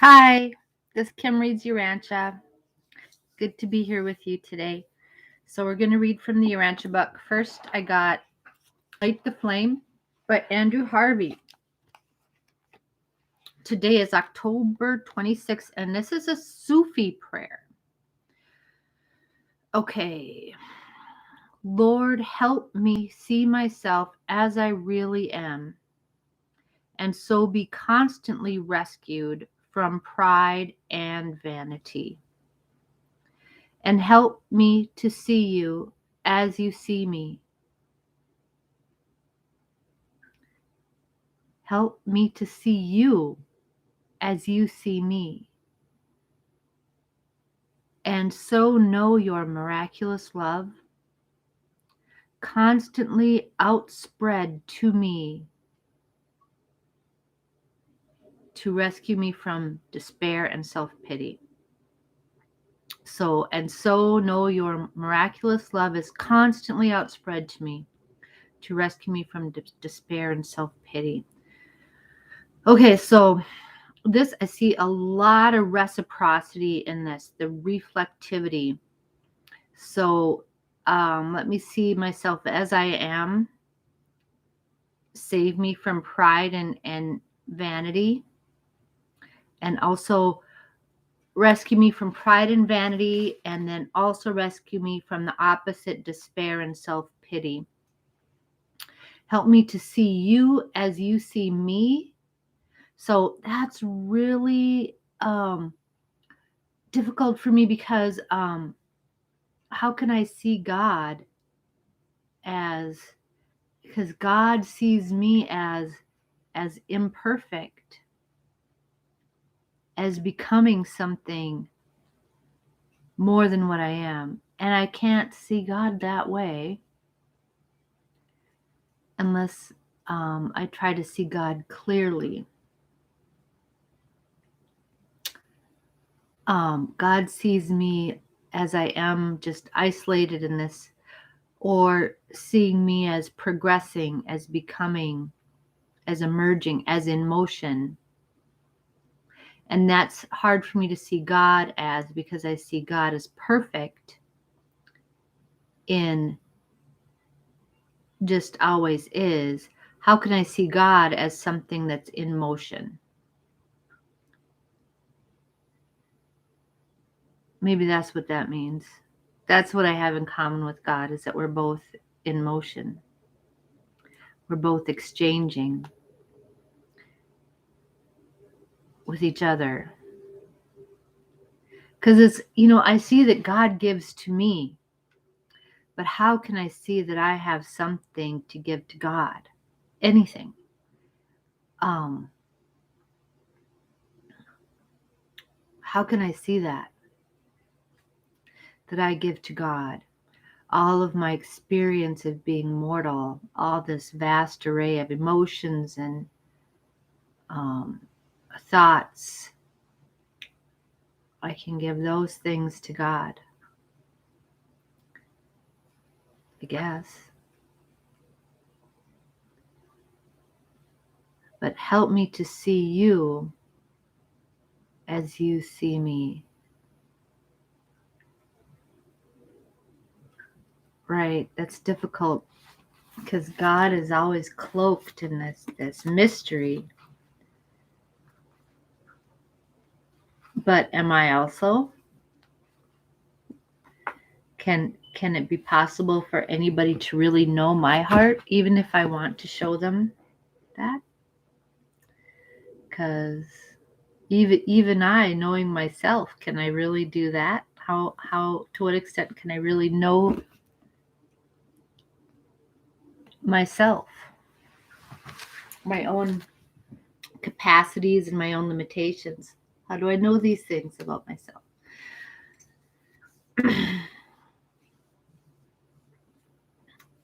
Hi, this is Kim Reads Urantia. Good to be here with you today. So we're going to read from the Urantia book. First, I got Light the Flame by Andrew Harvey. Today is October 26th, and this is a Sufi prayer. Okay. Lord, help me see myself as I really am, and so be constantly rescued from pride and vanity. And help me to see you as you see me. Help me to see you as you see me. And so know your miraculous love, constantly outspread to me, to rescue me from despair and self-pity. So know your miraculous love is constantly outspread to me, to rescue me from despair and self-pity. Okay, so this, I see a lot of reciprocity in this, the reflectivity. So let me see myself as I am. Save me from pride and vanity. And also rescue me from pride and vanity. And then also rescue me from the opposite, despair and self-pity. Help me to see you as you see me. So that's really difficult for me because how can I see God because God sees me as imperfect, as becoming something more than what I am. And I can't see God that way unless I try to see God clearly. God sees me as I am, just isolated in this, or seeing me as progressing, as becoming, as emerging, as in motion. And that's hard for me to see God as, because I see God as perfect in just always is. How can I see God as something that's in motion? Maybe that's what that means. That's what I have in common with God, is that we're both in motion. We're both exchanging with each other. Because it's, I see that God gives to me, but how can I see that I have something to give to God? Anything. How can I see that I give to God? All of my experience of being mortal, all this vast array of emotions and thoughts, I can give those things to God, I guess. But help me to see you as you see me. Right, that's difficult because God is always cloaked in this mystery. But am I also? Can it be possible for anybody to really know my heart, even if I want to show them that? Because even I, knowing myself, can I really do that? How to what extent can I really know myself, my own capacities and my own limitations? How do I know these things about myself?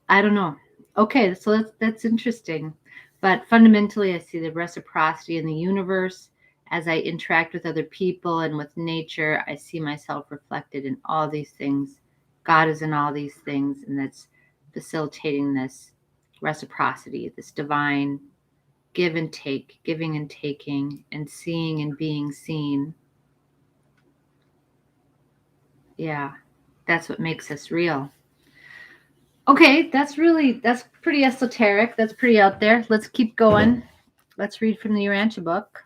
I don't know. Okay, so that's interesting. But fundamentally, I see the reciprocity in the universe. As I interact with other people and with nature, I see myself reflected in all these things. God is in all these things, and that's facilitating this reciprocity, this divine give and take, giving and taking, and seeing and being seen. Yeah, that's what makes us real. Okay, that's pretty esoteric. That's pretty out there. Let's keep going. Let's read from the Urantia book.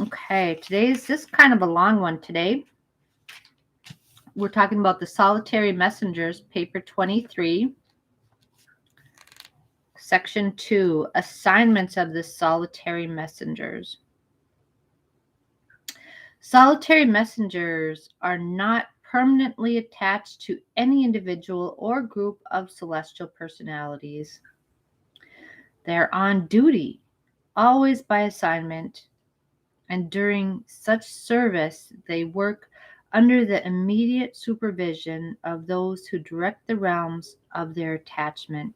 Okay, this is kind of a long one today. We're talking about the Solitary Messengers, paper 23, section 2, assignments of the solitary messengers. Solitary messengers are not permanently attached to any individual or group of celestial personalities. They're on duty, always by assignment, and during such service, they work under the immediate supervision of those who direct the realms of their attachment.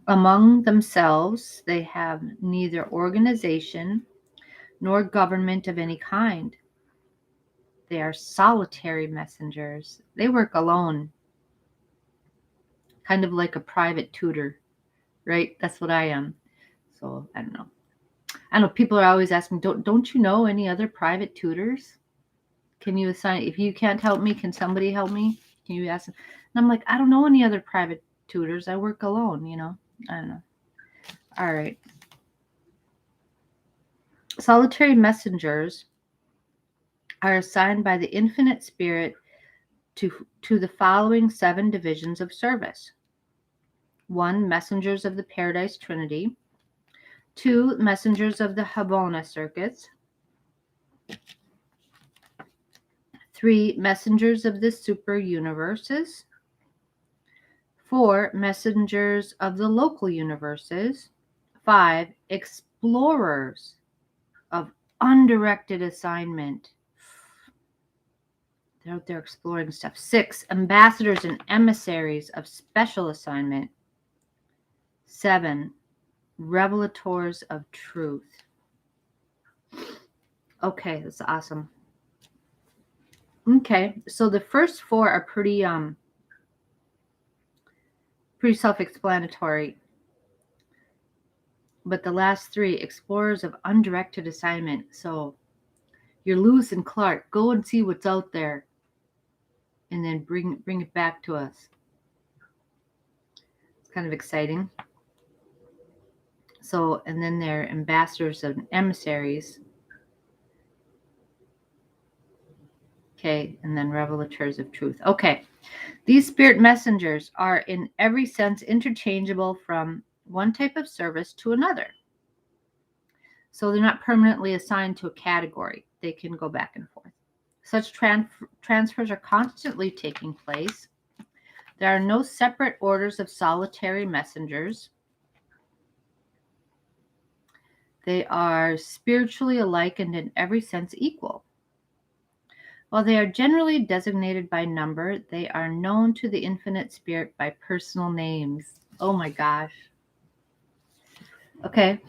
Among themselves, they have neither organization nor government of any kind. They are solitary messengers. They work alone, kind of like a private tutor, right? That's what I am. So I don't know. People are always asking, don't you know any other private tutors? Can you assign, if you can't help me, can somebody help me? Can you ask them? And I'm like, I don't know any other private tutors. I work alone, I don't know. All right. Solitary messengers are assigned by the Infinite Spirit to the following 7 divisions of service. 1, messengers of the Paradise Trinity. 2, messengers of the Habona circuits. 3, messengers of the super universes. 4, messengers of the local universes. 5, explorers of undirected assignment. They're out there exploring stuff. 6, ambassadors and emissaries of special assignment. 7, Revelators of Truth. Okay, that's awesome. Okay, so the first 4 are pretty self-explanatory. But the last 3, explorers of undirected assignment. So you're Lewis and Clark. Go and see what's out there, and then bring it back to us. It's kind of exciting. So, and then they're ambassadors and emissaries. Okay, and then revelators of truth. Okay, these spirit messengers are in every sense interchangeable from one type of service to another. So they're not permanently assigned to a category. They can go back and forth. Such transfers are constantly taking place. There are no separate orders of solitary messengers. They are spiritually alike and in every sense equal. While they are generally designated by number, they are known to the Infinite Spirit by personal names. Oh my gosh. Okay.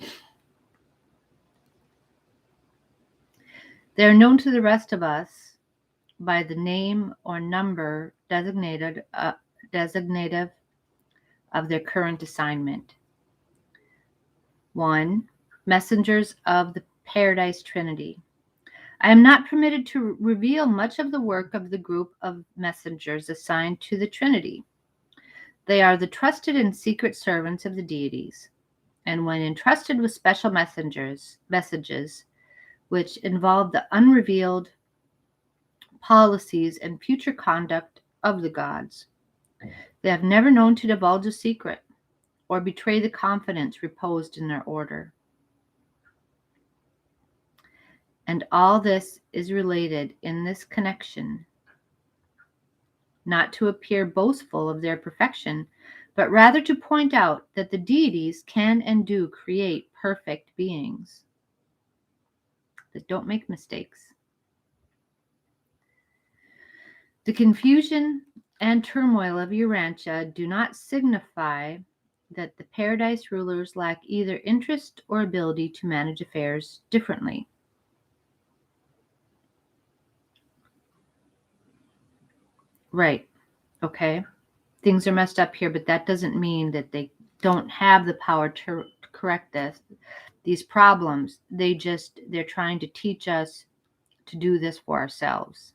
They are known to the rest of us by the name or number designative of their current assignment. 1, messengers of the Paradise Trinity. I am not permitted to reveal much of the work of the group of messengers assigned to the Trinity. They are the trusted and secret servants of the deities, and when entrusted with special messages, which involve the unrevealed policies and future conduct of the gods, they have never known to divulge a secret or betray the confidence reposed in their order. And all this is related in this connection, not to appear boastful of their perfection, but rather to point out that the deities can and do create perfect beings that don't make mistakes. The confusion and turmoil of Urantia do not signify that the paradise rulers lack either interest or ability to manage affairs differently. Right. Okay? Things are messed up here, but that doesn't mean that they don't have the power to correct these problems. They're trying to teach us to do this for ourselves.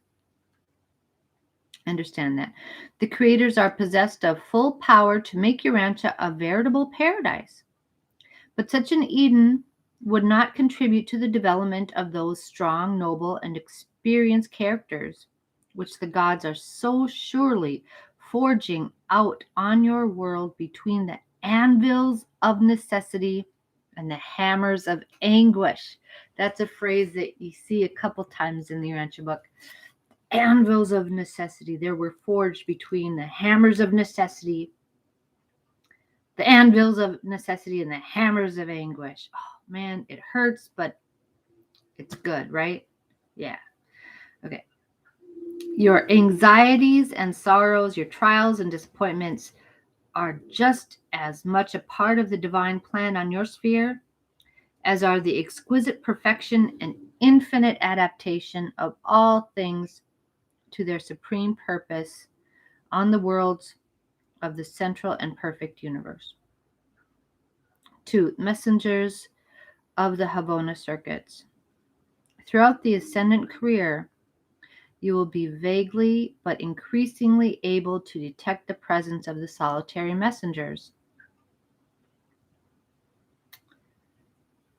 Understand that. The creators are possessed of full power to make Urantia a veritable paradise. But such an Eden would not contribute to the development of those strong, noble, and experienced characters which the gods are so surely forging out on your world between the anvils of necessity and the hammers of anguish. That's a phrase that you see a couple times in the Urantia book. Anvils of necessity. There were forged between the hammers of necessity, the anvils of necessity, and the hammers of anguish. Oh man, it hurts, but it's good, right? Yeah. Okay. Your anxieties and sorrows, your trials and disappointments are just as much a part of the divine plan on your sphere as are the exquisite perfection and infinite adaptation of all things to their supreme purpose on the worlds of the central and perfect universe. 2. Messengers of the Havona circuits. Throughout the ascendant career, you will be vaguely but increasingly able to detect the presence of the solitary messengers.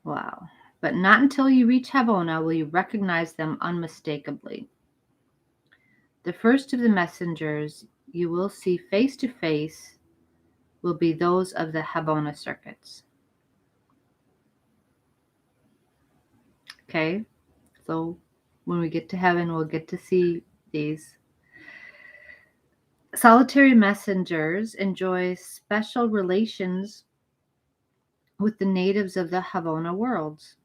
Wow. But not until you reach Havona will you recognize them unmistakably. The first of the messengers you will see face to face will be those of the Havona circuits. Okay? So when we get to heaven, we'll get to see these. Solitary messengers enjoy special relations with the natives of the Havona worlds.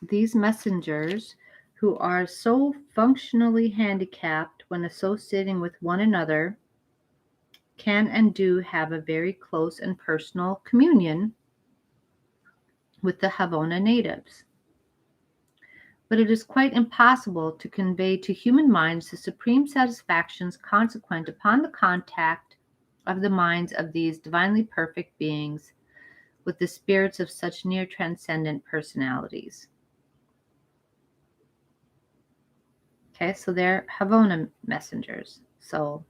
These messengers, who are so functionally handicapped when associating with one another, can and do have a very close and personal communion with the Havona natives. But it is quite impossible to convey to human minds the supreme satisfactions consequent upon the contact of the minds of these divinely perfect beings with the spirits of such near transcendent personalities. Okay, so they're Havona messengers. So,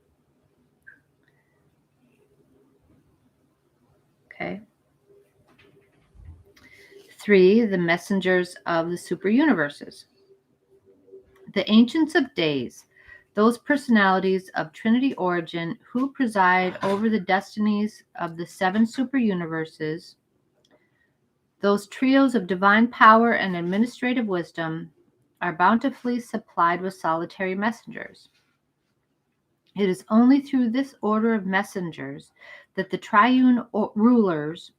okay. 3, the messengers of the super universes. The ancients of days, those personalities of Trinity origin who preside over the destinies of the 7 super universes, those trios of divine power and administrative wisdom, are bountifully supplied with solitary messengers. It is only through this order of messengers that the triune rulers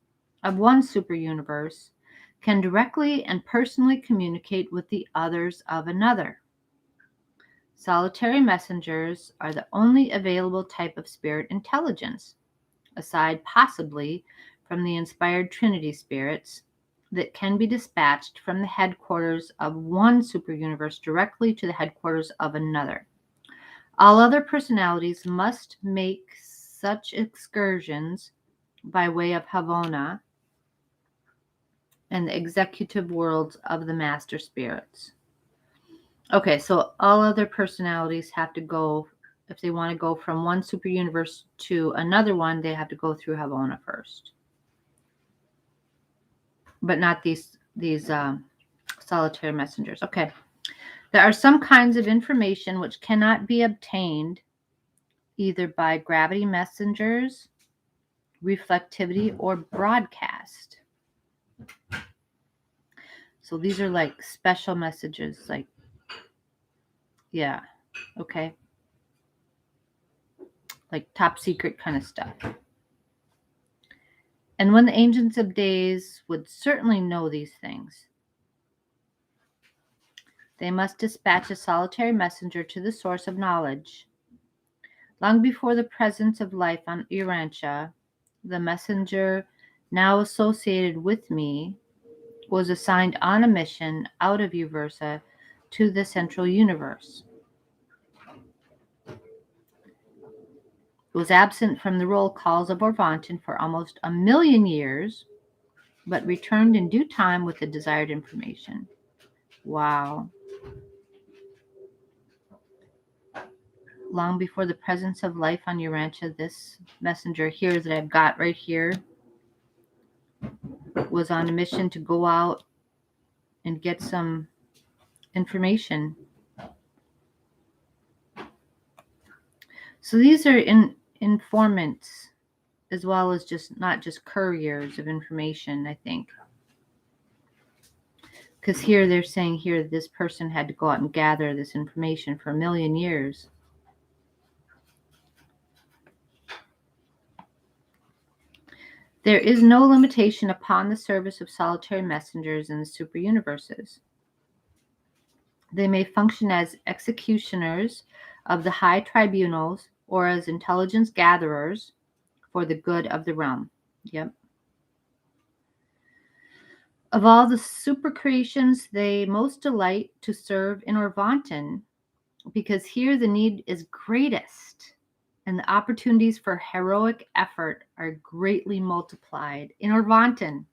of one super universe can directly and personally communicate with the others of another. Solitary messengers are the only available type of spirit intelligence, aside possibly from the inspired Trinity spirits, that can be dispatched from the headquarters of one super universe directly to the headquarters of another. All other personalities must make such excursions by way of Havona and the executive worlds of the master spirits. Okay, so all other personalities have to go, if they want to go from one super universe to another one, they have to go through Havona first. But not these solitary messengers. Okay. There are some kinds of information which cannot be obtained either by gravity messengers, reflectivity, or broadcast. So these are like special messages, like, yeah, okay. Like top secret kind of stuff. And when the ancients of days would certainly know these things, they must dispatch a solitary messenger to the source of knowledge. Long before the presence of life on Urantia, the messenger now associated with me was assigned on a mission out of Uversa to the central universe. was absent from the roll calls of Orvanton for almost 1,000,000 years, but returned in due time with the desired information. Wow. Long before the presence of life on Urantia, this messenger here that I've got right here was on a mission to go out and get some information. So these are informants as well as just not just couriers of information, I think. Because here they're saying here this person had to go out and gather this information for 1,000,000 years. There is no limitation upon the service of solitary messengers in the super universes. They may function as executioners of the high tribunals or as intelligence gatherers for the good of the realm. Yep. Of all the super creations, they most delight to serve in Orvanton, because here the need is greatest and the opportunities for heroic effort are greatly multiplied in Orvanton.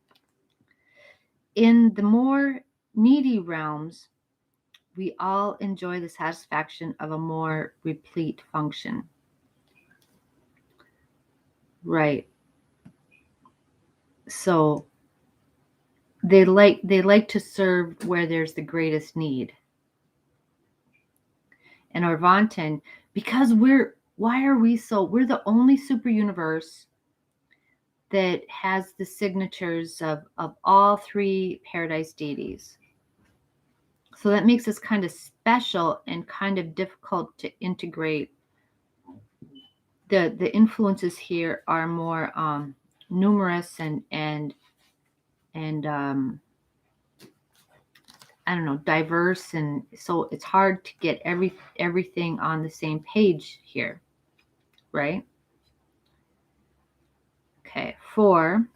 In the more needy realms, we all enjoy the satisfaction of a more replete function. Right. So they like to serve where there's the greatest need. And Orvanton, because we're the only super universe that has the signatures of all three paradise deities. So that makes us kind of special and kind of difficult to integrate. The influences here are more numerous and I don't know, diverse, and so it's hard to get everything on the same page here, right? Okay, 4,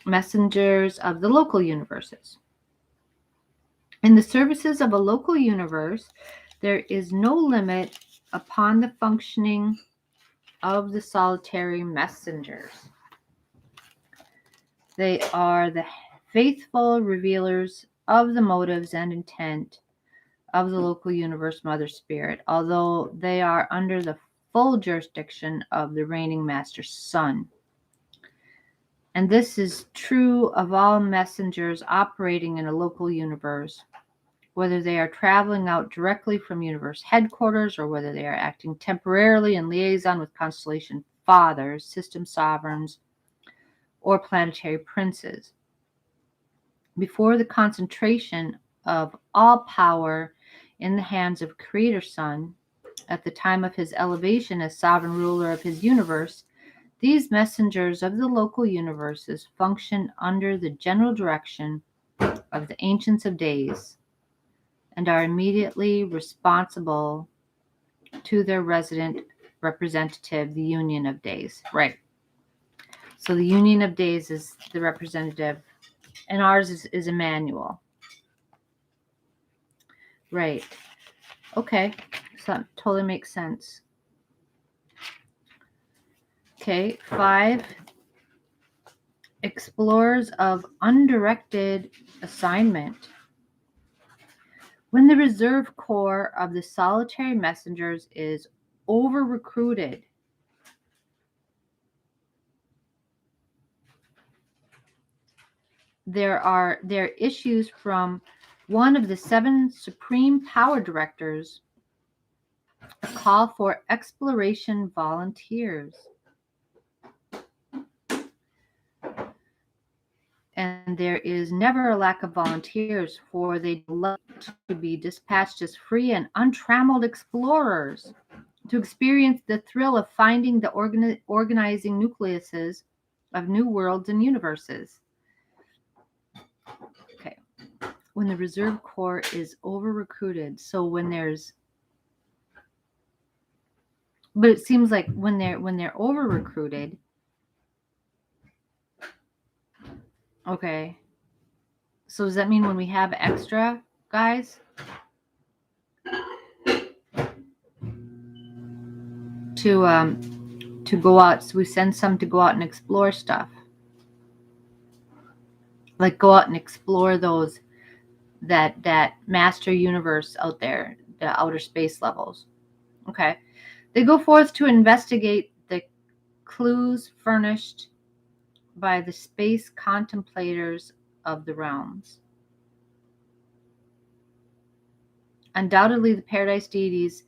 messengers of the local universes. In the services of a local universe, there is no limit upon the functioning of the solitary messengers. They are the faithful revealers of the motives and intent of the local universe Mother Spirit, although they are under the full jurisdiction of the reigning Master Sun. And this is true of all messengers operating in a local universe, whether they are traveling out directly from universe headquarters or whether they are acting temporarily in liaison with constellation fathers, system sovereigns, or planetary princes. Before the concentration of all power in the hands of Creator Sun, at the time of his elevation as sovereign ruler of his universe, these messengers of the local universes function under the general direction of the Ancients of Days and are immediately responsible to their resident representative, the Union of Days. Right. So the Union of Days is the representative, and ours is Emmanuel. Right. Okay. So that totally makes sense. Okay. 5, explorers of undirected assignment. When the reserve corps of the solitary messengers is over-recruited, there are issues from one of the 7 supreme power directors a call for exploration volunteers. And there is never a lack of volunteers, for they love to be dispatched as free and untrammeled explorers to experience the thrill of finding the organizing nucleuses of new worlds and universes. Okay. When the reserve corps is over-recruited, so when there's, but it seems like when they're over-recruited, okay. So does that mean when we have extra guys to to go out. So we send some to go out and explore stuff. Like go out and explore that master universe out there, the outer space levels. Okay. They go forth to investigate the clues furnished by the space contemplators of the realms. Undoubtedly, the paradise deities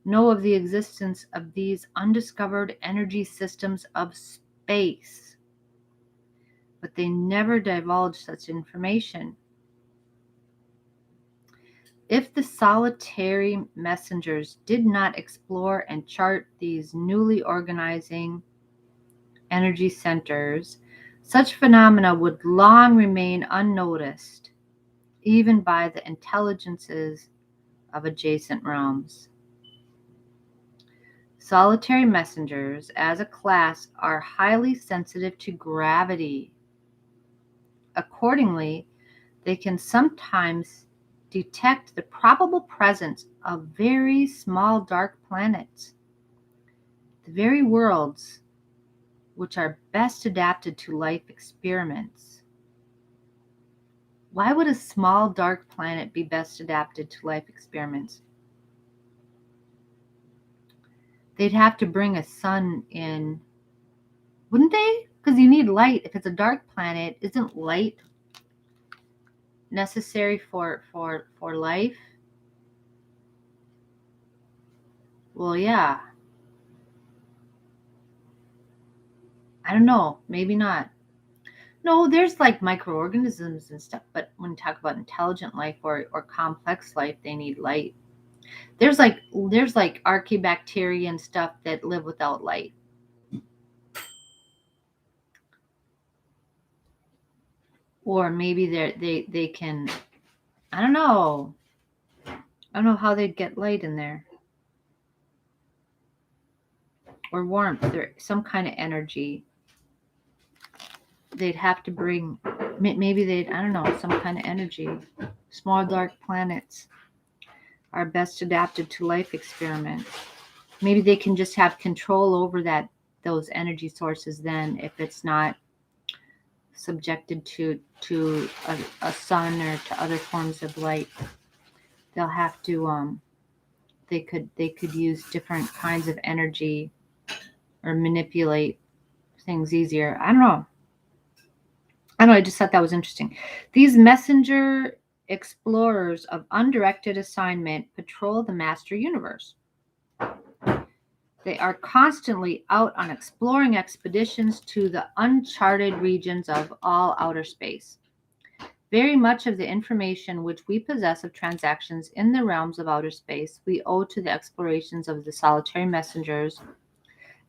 know of the existence of these undiscovered energy systems of space, but they never divulge such information. If the solitary messengers did not explore and chart these newly organizing energy centers, such phenomena would long remain unnoticed, even by the intelligences of adjacent realms. Solitary messengers, as a class, are highly sensitive to gravity. Accordingly, they can sometimes detect the probable presence of very small dark planets, the very worlds which are best adapted to life experiments. Why would a small dark planet be best adapted to life experiments? They'd have to bring a sun in, wouldn't they? Because you need light. If it's a dark planet, isn't light necessary for life? Well, yeah. I don't know. Maybe not. No, there's like microorganisms and stuff, but when you talk about intelligent life or complex life, they need light. There's like archaebacteria and stuff that live without light. Or maybe they can, I don't know. I don't know how they'd get light in there. Or warmth, or some kind of energy. They'd have to bring, maybe I don't know, some kind of energy. Small dark planets are best adapted to life experiments. Maybe they can just have control over those energy sources then, if it's not subjected to a sun or to other forms of light. They'll have to they could use different kinds of energy or manipulate things easier. I don't know. I just thought that was interesting. These messenger explorers of undirected assignment patrol the master universe. They are constantly out on exploring expeditions to the uncharted regions of all outer space. Very much of the information which we possess of transactions in the realms of outer space we owe to the explorations of the solitary messengers,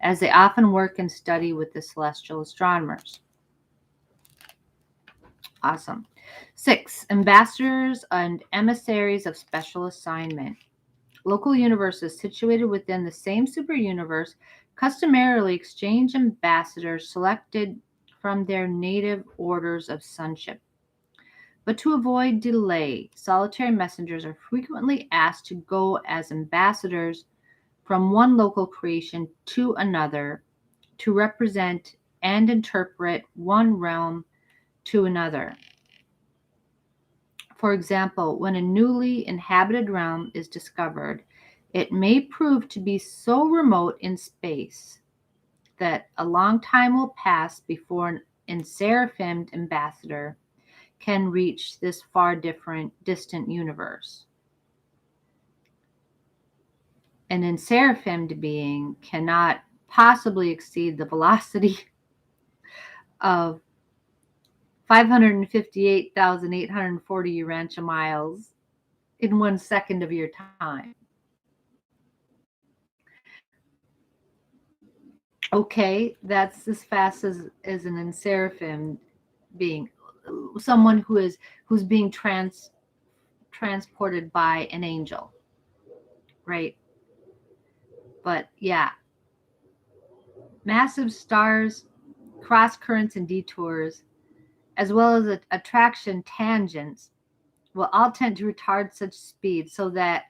as they often work and study with the celestial astronomers. Awesome. 6. Ambassadors and emissaries of special assignment. Local universes situated within the same superuniverse customarily exchange ambassadors selected from their native orders of sonship. But to avoid delay, solitary messengers are frequently asked to go as ambassadors from one local creation to another to represent and interpret one realm to another. For example, when a newly inhabited realm is discovered, it may prove to be so remote in space that a long time will pass before an enseraphimed ambassador can reach this far distant universe. An enseraphimed being cannot possibly exceed the velocity of 558,840 Urantia miles in 1 second of your time. Okay, that's as fast as an enseraphimed being, someone who's being transported by an angel, right? But yeah, massive stars, cross currents and detours, as well as attraction tangents, will all tend to retard such speed, so that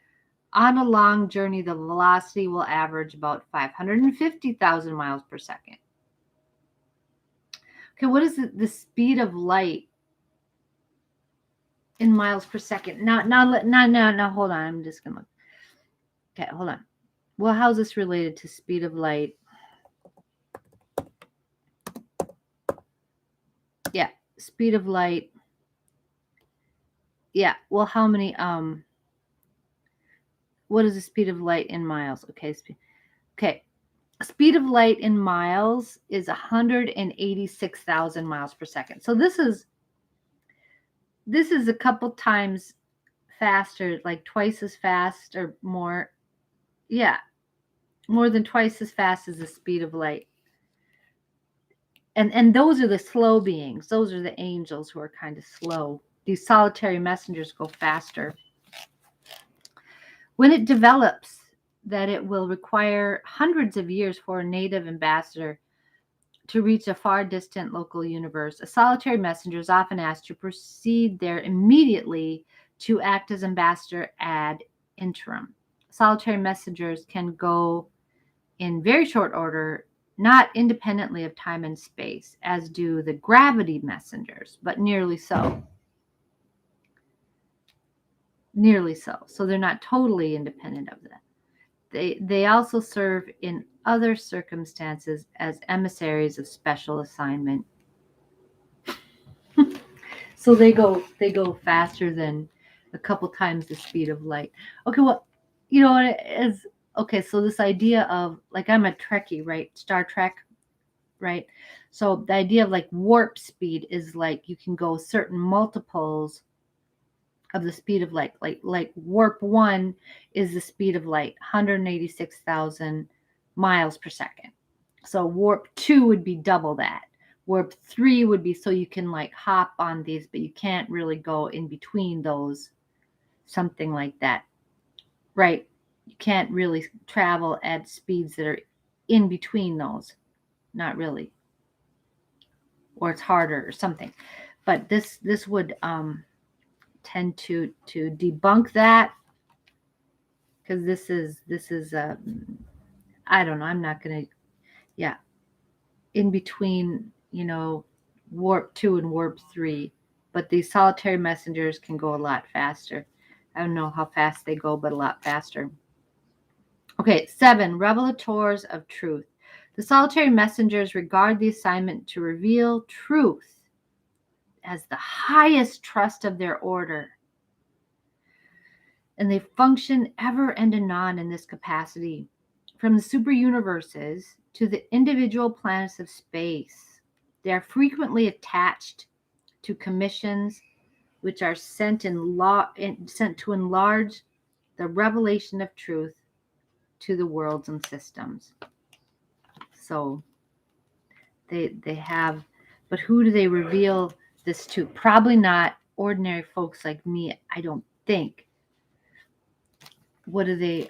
On a long journey, the velocity will average about 550,000 miles per second. Okay, what is the speed of light in miles per second? Now, hold on. I'm just going to look. Okay, hold on. Well, how's this related to speed of light? Yeah, speed of light. Yeah, well, how many, what is the speed of light in miles? Okay, speed of light in miles is 186,000 miles per second. So this is a couple times faster, like twice as fast or more. Yeah, more than twice as fast as the speed of light. And those are the slow beings. Those are the angels who are kind of slow. These solitary messengers go faster. When it develops that it will require hundreds of years for a native ambassador to reach a far distant local universe, a solitary messenger is often asked to proceed there immediately to act as ambassador ad interim. Solitary messengers can go in very short order, not independently of time and space, as do the gravity messengers, but nearly so. Nearly so. So they're not totally independent of that. They also serve in other circumstances as emissaries of special assignment. So they go faster than a couple times the speed of light. Okay, well, so this idea of, like, I'm a Trekkie, right? Star Trek, right? So the idea of like warp speed is like you can go certain multiples of the speed of light. Like warp 1 is the speed of light, 186,000 miles per second. So warp 2 would be double that. Warp 3 would be so you can like hop on these, but you can't really go in between those, something like that, right? You can't really travel at speeds that are in between those, not really, or it's harder or something. But this would tend to debunk that, because this is I don't know, I'm not gonna, yeah, in between, warp 2 and warp 3, but these solitary messengers can go a lot faster. I don't know how fast they go, but a lot faster. Okay, 7, Revelators of Truth. The solitary messengers regard the assignment to reveal truth as the highest trust of their order, and they function ever and anon in this capacity, from the super universes to the individual planets of space. They are frequently attached to commissions which are sent to enlarge the revelation of truth to the worlds and systems. So they have, but who do they reveal this to? Probably not ordinary folks like me, I don't think. How do they,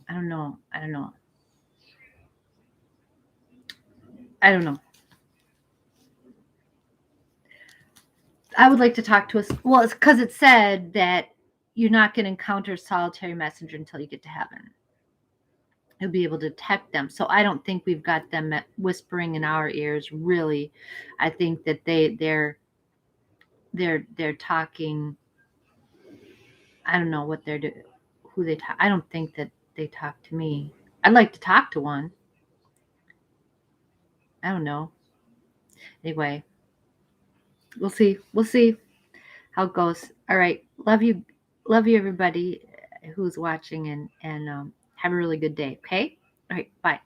I don't know. I don't know. I would like to talk to us. Well, it's because it said that you're not going to encounter a solitary messenger until you get to heaven. You'll be able to detect them. So I don't think we've got them whispering in our ears, really. I think that they're talking. I don't know what they're doing, who they talk. I don't think that they talk to me. I'd like to talk to one. I don't know. Anyway, we'll see how it goes. All right, love you everybody who's watching, and have a really good day. Okay, all right, bye.